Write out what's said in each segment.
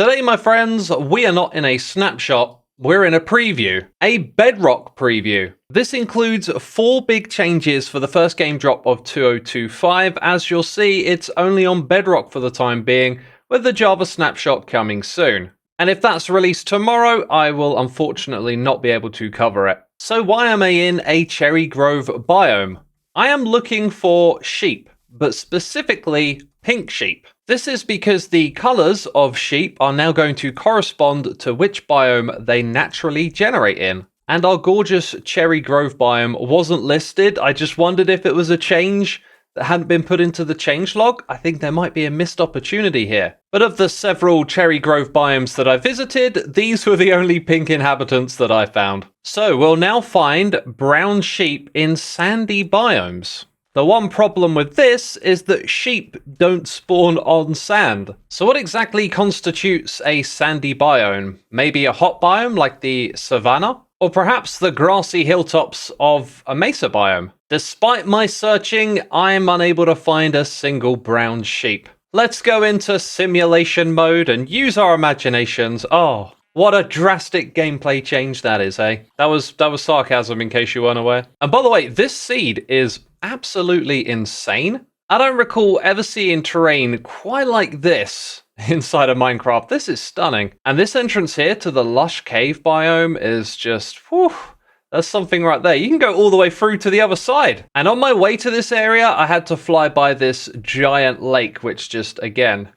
Today, my friends, we are not in a snapshot, we're in a preview, a bedrock preview. This includes 4 big changes for the first game drop of 2025. As you'll see, it's only on bedrock for the time being, with the Java snapshot coming soon. And if that's released tomorrow, I will unfortunately not be able to cover it. So why am I in a cherry grove biome? I am looking for sheep, but specifically pink sheep. This is because the colors of sheep are now going to correspond to which biome they naturally generate in. And our gorgeous cherry grove biome wasn't listed. I just wondered if it was a change that hadn't been put into the changelog. I think there might be a missed opportunity here. But of the several cherry grove biomes that I visited, these were the only pink inhabitants that I found. So we'll now find brown sheep in sandy biomes. The one problem with this is that sheep don't spawn on sand. So what exactly constitutes a sandy biome? Maybe a hot biome like the savanna? Or perhaps the grassy hilltops of a mesa biome? Despite my searching, I'm unable to find a single brown sheep. Let's go into simulation mode and use our imaginations. Oh, what a drastic gameplay change that is, eh? That was sarcasm in case you weren't aware. And by the way, this seed is absolutely insane. I don't recall ever seeing terrain quite like this inside of Minecraft. This is stunning. And this entrance here to the lush cave biome is just, whew, that's something right there. You can go all the way through to the other side. And on my way to this area, I had to fly by this giant lake, which just, again,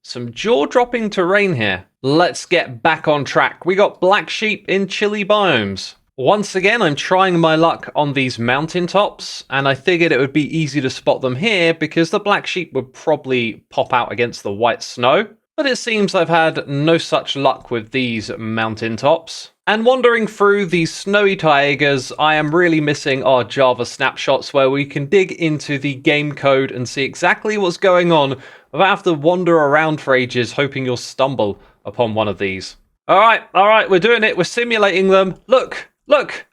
some jaw-dropping terrain here. Let's get back on track. We got black sheep in chilly biomes. Once again, I'm trying my luck on these mountaintops, and I figured it would be easy to spot them here because the black sheep would probably pop out against the white snow. But it seems I've had no such luck with these mountaintops. And wandering through these snowy taigas, I am really missing our Java snapshots where we can dig into the game code and see exactly what's going on without having to wander around for ages hoping you'll stumble upon one of these. All right, we're doing it. We're simulating them. Look,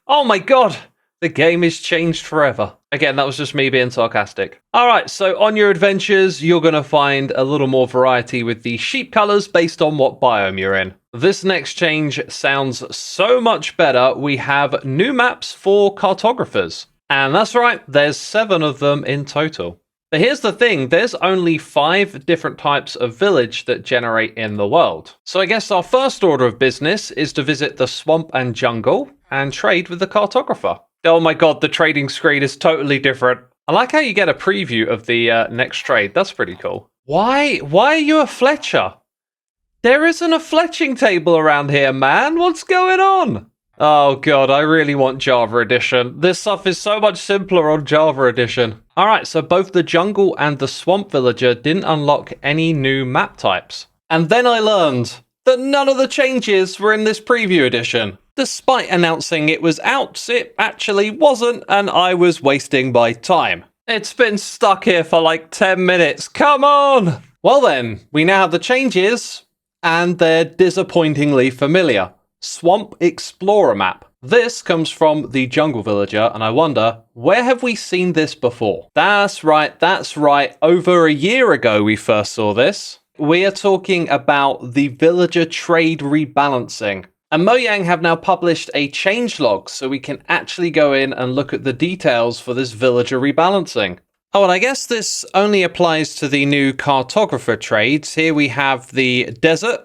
oh my god, the game is changed forever. Again, that was just me being sarcastic. All right, so on your adventures, you're going to find a little more variety with the sheep colors based on what biome you're in. This next change sounds so much better. We have new maps for cartographers. And that's right, there's 7 of them in total. But here's the thing, there's only 5 different types of village that generate in the world. So I guess our first order of business is to visit the swamp and jungle and trade with the cartographer. Oh my god, the trading screen is totally different. I like how you get a preview of the next trade. That's pretty cool. Why are you a Fletcher? There isn't a fletching table around here, man. What's going on? Oh god, I really want Java Edition. This stuff is so much simpler on Java Edition. Alright, so both the jungle and the swamp villager didn't unlock any new map types. And then I learned that none of the changes were in this preview edition. Despite announcing it was out, it actually wasn't, and I was wasting my time. It's been stuck here for like 10 minutes. Come on! Well then, we now have the changes, and they're disappointingly familiar. Swamp Explorer map. This comes from the Jungle Villager, and I wonder, where have we seen this before? That's right. Over a year ago we first saw this. We are talking about the Villager Trade Rebalancing. And Mojang have now published a changelog, so we can actually go in and look at the details for this Villager Rebalancing. Oh, and I guess this only applies to the new Cartographer Trades. Here we have the desert.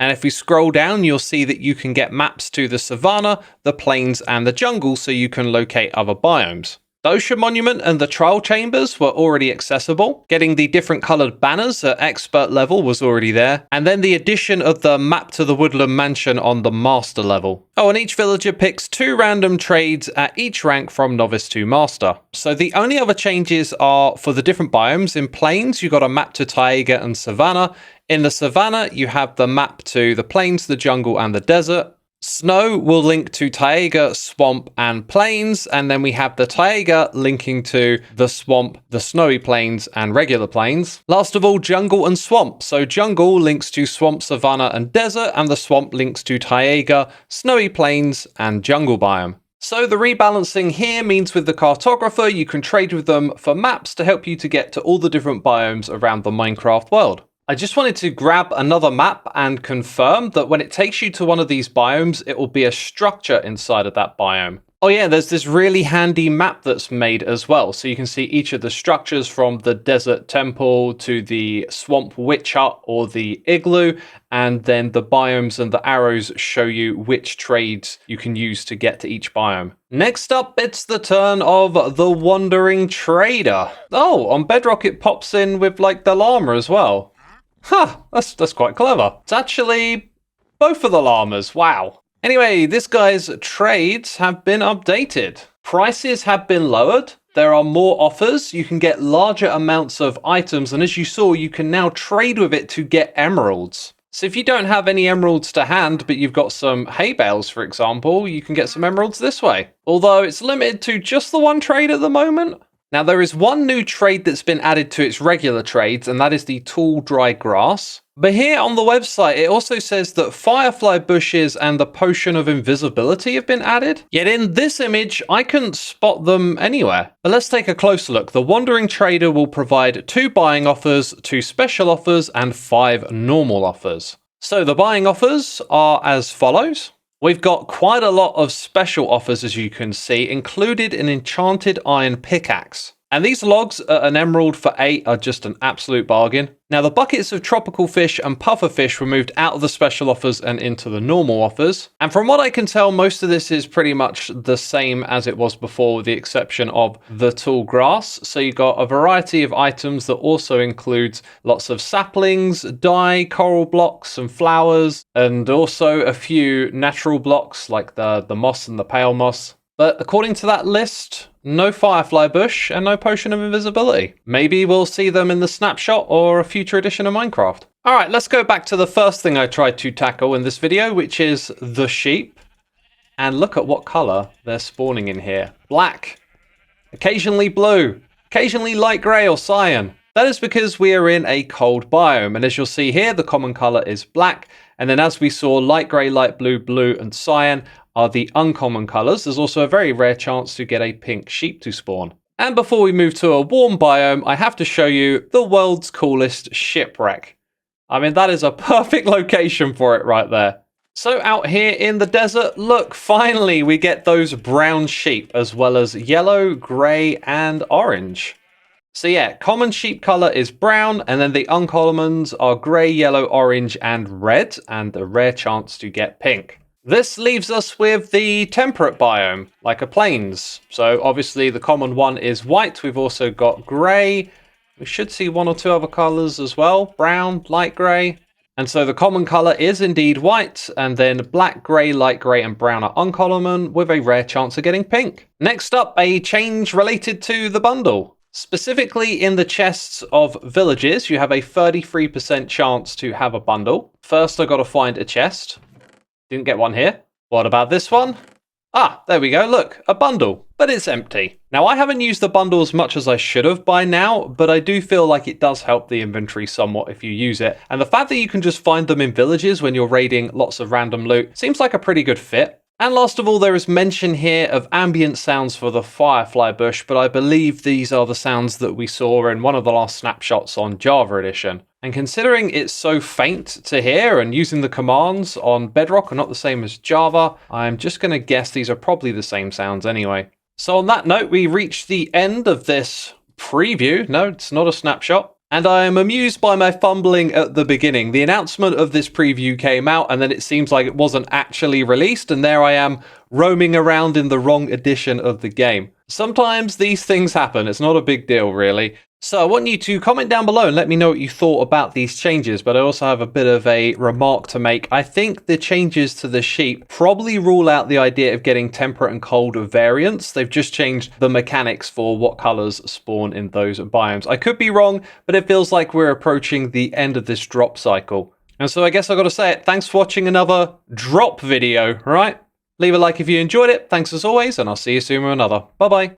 And if we scroll down, you'll see that you can get maps to the savanna, the plains, and the jungle so you can locate other biomes. The Ocean Monument and the Trial Chambers were already accessible. Getting the different coloured banners at expert level was already there. And then the addition of the map to the Woodland Mansion on the master level. Oh, and each villager picks 2 random trades at each rank from novice to master. So the only other changes are for the different biomes. In plains, you got a map to taiga and savanna. In the savanna, you have the map to the plains, the jungle, and the desert. Snow will link to taiga, swamp, and plains, and then we have the taiga linking to the swamp, the snowy plains, and regular plains. Last of all, jungle and swamp. So jungle links to swamp, savanna, and desert, and the swamp links to taiga, snowy plains, and jungle biome. So the rebalancing here means with the cartographer, you can trade with them for maps to help you to get to all the different biomes around the Minecraft world. I just wanted to grab another map and confirm that when it takes you to one of these biomes, it will be a structure inside of that biome. Oh yeah, there's this really handy map that's made as well. So you can see each of the structures from the desert temple to the swamp witch hut or the igloo. And then the biomes and the arrows show you which trades you can use to get to each biome. Next up, it's the turn of the Wandering Trader. Oh, on Bedrock it pops in with like the llama as well. Huh, that's quite clever. It's actually both of the llamas, wow. Anyway, this guy's trades have been updated. Prices have been lowered. There are more offers. You can get larger amounts of items. And as you saw, you can now trade with it to get emeralds. So if you don't have any emeralds to hand, but you've got some hay bales, for example, you can get some emeralds this way. Although it's limited to just the one trade at the moment. Now there is one new trade that's been added to its regular trades, and that is the tall dry grass. But here on the website, it also says that Firefly Bushes and the Potion of Invisibility have been added. Yet in this image, I couldn't spot them anywhere. But let's take a closer look. The Wandering Trader will provide 2 buying offers, 2 special offers, and 5 normal offers. So the buying offers are as follows. We've got quite a lot of special offers, as you can see, included an enchanted iron pickaxe. And these logs at an emerald for 8 are just an absolute bargain. Now the buckets of tropical fish and puffer fish were moved out of the special offers and into the normal offers. And from what I can tell, most of this is pretty much the same as it was before, with the exception of the tall grass. So you got a variety of items that also includes lots of saplings, dye, coral blocks and flowers, and also a few natural blocks like the moss and the pale moss. But according to that list, no Firefly Bush and no Potion of Invisibility. Maybe we'll see them in the snapshot or a future edition of Minecraft. All right, let's go back to the first thing I tried to tackle in this video, which is the sheep. And look at what color they're spawning in here. Black, occasionally blue, occasionally light gray or cyan. That is because we are in a cold biome. And as you'll see here, the common color is black. And then as we saw, light gray, light blue, blue, and cyan are the uncommon colors. There's also a very rare chance to get a pink sheep to spawn. And before we move to a warm biome, I have to show you the world's coolest shipwreck. I mean, that is a perfect location for it right there. So out here in the desert, look, finally we get those brown sheep, as well as yellow, gray, and orange. So yeah, common sheep color is brown, and then the uncommons are gray, yellow, orange, and red, and a rare chance to get pink. This leaves us with the temperate biome, like a plains. So obviously the common one is white. We've also got gray. We should see 1 or 2 other colors as well. Brown, light gray. And so the common color is indeed white, and then black, gray, light gray, and brown are uncommon, with a rare chance of getting pink. Next up, a change related to the bundle. Specifically in the chests of villages, you have a 33% chance to have a bundle. First, I got to find a chest. Didn't get one here. What about this one? Ah, there we go. Look, a bundle, but it's empty. Now, I haven't used the bundle as much as I should have by now, but I do feel like it does help the inventory somewhat if you use it. And the fact that you can just find them in villages when you're raiding lots of random loot seems like a pretty good fit. And last of all, there is mention here of ambient sounds for the Firefly Bush, but I believe these are the sounds that we saw in one of the last snapshots on Java Edition. And considering it's so faint to hear and using the commands on Bedrock are not the same as Java, I'm just going to guess these are probably the same sounds anyway. So on that note, we reached the end of this preview. No, it's not a snapshot. And I am amused by my fumbling at the beginning. The announcement of this preview came out and then it seems like it wasn't actually released, and there I am roaming around in the wrong edition of the game. Sometimes these things happen. It's not a big deal, really. So I want you to comment down below and let me know what you thought about these changes, but I also have a bit of a remark to make. I think the changes to the sheep probably rule out the idea of getting temperate and cold variants. They've just changed the mechanics for what colors spawn in those biomes. I could be wrong, but it feels like we're approaching the end of this drop cycle. And so I guess I've got to say it. Thanks for watching another drop video, right? Leave a like if you enjoyed it. Thanks as always, and I'll see you soon with another. Bye-bye.